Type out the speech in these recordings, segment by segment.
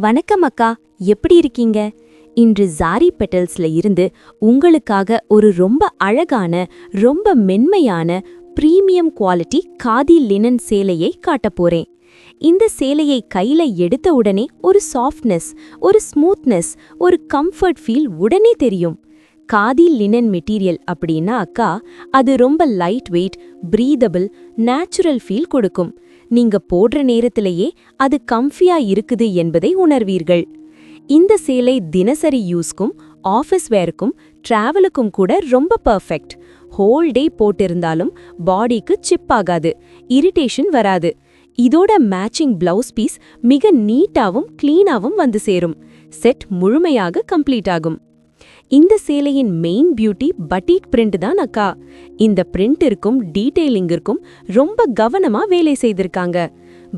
வணக்கம் அக்கா, எப்படி இருக்கீங்க? இன்று ஜாரி பெட்டல்ஸ்ல இருந்து உங்களுக்காக ஒரு ரொம்ப அழகான, ரொம்ப மென்மையான பிரீமியம் குவாலிட்டி காதி லினன் சேலையை காட்டப் போறேன். இந்த சேலையை கையில எடுத்த உடனே ஒரு சாஃப்ட்னஸ், ஒரு ஸ்மூத்னஸ், ஒரு கம்ஃபர்ட் ஃபீல் உடனே தெரியும். காதி லினன் மெட்டீரியல் அப்படின்னா அக்கா, அது ரொம்ப light weight, breathable, natural feel கொடுக்கும். நீங்க போடுற நேரத்திலேயே அது கம்ஃபியா இருக்குது என்பதை உணர்வீர்கள். இந்த சேலை தினசரி யூஸ்க்கும், ஆஃபீஸ் வேருக்கும், டிராவலுக்கும் கூட ரொம்ப பர்ஃபெக்ட். ஹோல் டே போட்டிருந்தாலும் பாடிக்கு சிப் ஆகாது, இரிட்டேஷன் வராது. இதோட மேட்சிங் பிளவுஸ் பீஸ் மிக நீட்டாவும் கிளீனாவும் வந்து சேரும். செட் முழுமையாக கம்ப்ளீட் ஆகும். இந்த சேலையின் மெயின் பியூட்டி பட்டிக் பிரிண்ட் தான் அக்கா. இந்த பிரிண்டிற்கும் டீடைலிங்கிற்கும் ரொம்ப கவனமா வேலை செய்திருக்காங்க.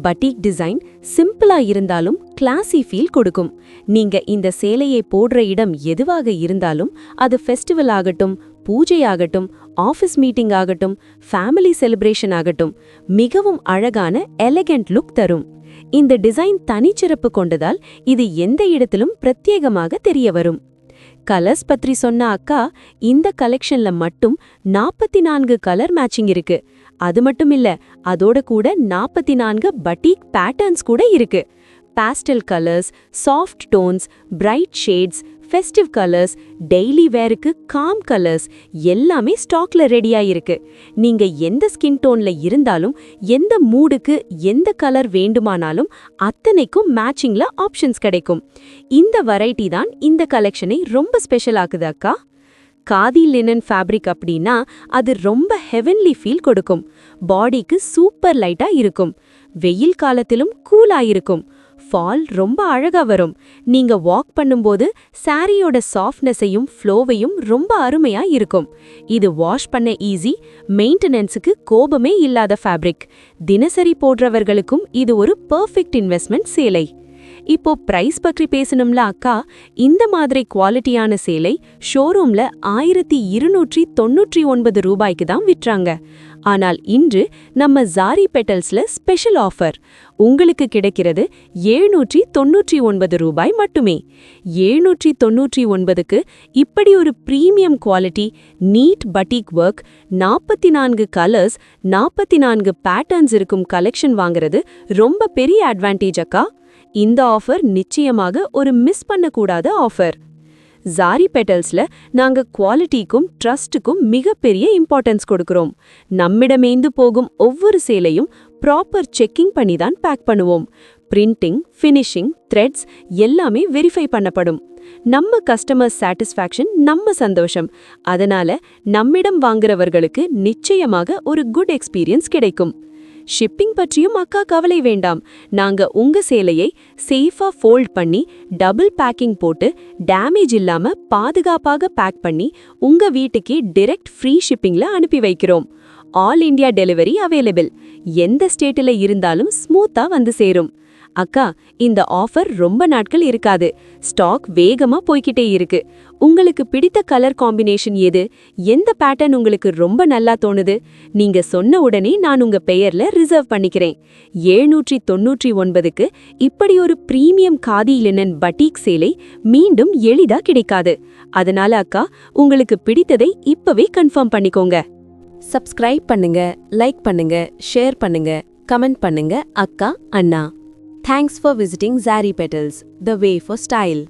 பட்டிக் டிசைன் சிம்பிளா இருந்தாலும் கிளாசி ஃபீல் கொடுக்கும். நீங்க இந்த சேலையை போடுற இடம் எதுவாக இருந்தாலும், அது ஃபெஸ்டிவல் ஆகட்டும், பூஜை ஆகட்டும், ஆஃபீஸ் மீட்டிங் ஆகட்டும், ஃபேமிலி செலிப்ரேஷன் ஆகட்டும், மிகவும் அழகான எலகண்ட் லுக் தரும். இந்த டிசைன் தனிச்சிறப்பு கொண்டதால் இது எந்த இடத்திலும் பிரத்யேகமாக தெரிய வரும். கலர்ஸ் பற்றி சொன்ன அக்கா, இந்த கலெக்ஷன்ல மட்டும் 44 கலர் மேட்சிங் இருக்கு. அது மட்டும் இல்ல, அதோட கூட 44 பட்டிக் பேட்டர்ன்ஸ் கூட இருக்கு. Pastel colours, soft tones, bright shades, festive colours, daily வேருக்கு காம் கலர்ஸ் எல்லாமே ஸ்டாக்ல ரெடியா இருக்கு. நீங்க எந்த ஸ்கின் டோன்ல இருந்தாலும், எந்த மூடுக்கு எந்த கலர் வேண்டுமானாலும் அத்தனைக்கும் மேட்சிங்ல ஆப்ஷன்ஸ் கிடைக்கும். இந்த வெரைட்டி தான் இந்த கலெக்ஷனை ரொம்ப ஸ்பெஷல் ஆக்குது அக்கா. காதி லினன் ஃபேப்ரிக் அப்படின்னா அது ரொம்ப ஹெவன்லி ஃபீல் கொடுக்கும். பாடிக்கு சூப்பர் லைட்டா இருக்கும். வெயில் காலத்திலும் கூலா இருக்கும். ஃபால் ரொம்ப அழகா வரும். நீங்க வாக் பண்ணும்போது சாரியோட சாஃப்ட்னஸையும் ஃப்ளோவையும் ரொம்ப அருமையா இருக்கும். இது வாஷ் பண்ண ஈஸி, மெயின்டெனன்ஸுக்கு கோபமே இல்லாத ஃபேப்ரிக். தினசரி போடுறவர்களுக்கும் இது ஒரு பெர்ஃபெக்ட் இன்வெஸ்ட்மெண்ட் சேலை. இப்போ பிரைஸ் பற்றி பேசணும்ல அக்கா, இந்த மாதிரி குவாலிட்டியான சேலை ஷோரூம்ல 1299 ரூபாய்க்கு தான் விற்றாங்க. ஆனால் இன்று நம்ம ஜாரி பெட்டல்ஸ்ல ஸ்பெஷல் ஆஃபர். உங்களுக்கு கிடைக்கிறது 799 ரூபாய் மட்டுமே. 799க்கு இப்படி ஒரு premium quality, neat batik work, 44 colours, 44 patterns இருக்கும் கலெக்ஷன் வாங்குறது ரொம்ப பெரிய அட்வான்டேஜ் அக்கா. இந்த ஆஃபர் நிச்சயமாக ஒரு மிஸ் பண்ணக்கூடாத ஆஃபர். ஜாரி பெட்டல்ஸ்ல நாங்க குவாலிட்டிக்கும் ட்ரஸ்ட்டுக்கும் மிகப்பெரிய இம்பார்ட்டன்ஸ் கொடுக்கிறோம். நம்மிடமேந்து போகும் ஒவ்வொரு சேலையும் ப்ராப்பர் செக்கிங் பண்ணி தான் பேக் பண்ணுவோம். பிரிண்டிங், ஃபினிஷிங், த்ரெட்ஸ் எல்லாமே வெரிஃபை பண்ணப்படும். நம்ம கஸ்டமர் சாட்டிஸ்ஃபேக்ஷன் நம்ம சந்தோஷம். அதனால நம்மிடம் வாங்குறவர்களுக்கு நிச்சயமாக ஒரு குட் எக்ஸ்பீரியன்ஸ் கிடைக்கும். ஷிப்பிங் பற்றியும் அக்கா கவலை வேண்டாம். நாங்க உங்க சேலையை சேஃபா ஃபோல்ட் பண்ணி, டபுள் பேக்கிங் போட்டு, டேமேஜ் இல்லாம பாதுகாப்பாக பேக் பண்ணி உங்க வீட்டுக்கே டைரக்ட் ஃப்ரீ ஷிப்பிங்ல அனுப்பி வைக்கிறோம். All India delivery available. எந்த ஸ்டேட்டில் இருந்தாலும் ஸ்மூத்தா வந்து சேரும். அக்கா, இந்த ஆஃபர் ரொம்ப நாட்கள் இருக்காது. ஸ்டாக் வேகமா போய்கிட்டே இருக்கு. உங்களுக்கு பிடித்த கலர் காம்பினேஷன் எது? எந்த பேட்டர்ன் உங்களுக்கு ரொம்ப நல்லா தோணுது? நீங்க சொன்ன உடனே நான் உங்க பெயர்ல ரிசர்வ் பண்ணிக்கிறேன். 799க்கு இப்படி ஒரு பிரீமியம் காதி லினன் பட்டிக் சேலை மீண்டும் எளிதா கிடைக்காது. அதனால அக்கா, உங்களுக்கு பிடித்ததை இப்பவே கன்ஃபார்ம் பண்ணிக்கோங்க. சப்ஸ்கிரைப் பண்ணுங்க, லைக் பண்ணுங்க, ஷேர் பண்ணுங்க, கமெண்ட் பண்ணுங்க அக்கா, அண்ணா. Thanks for visiting Zari Petals, the way for style.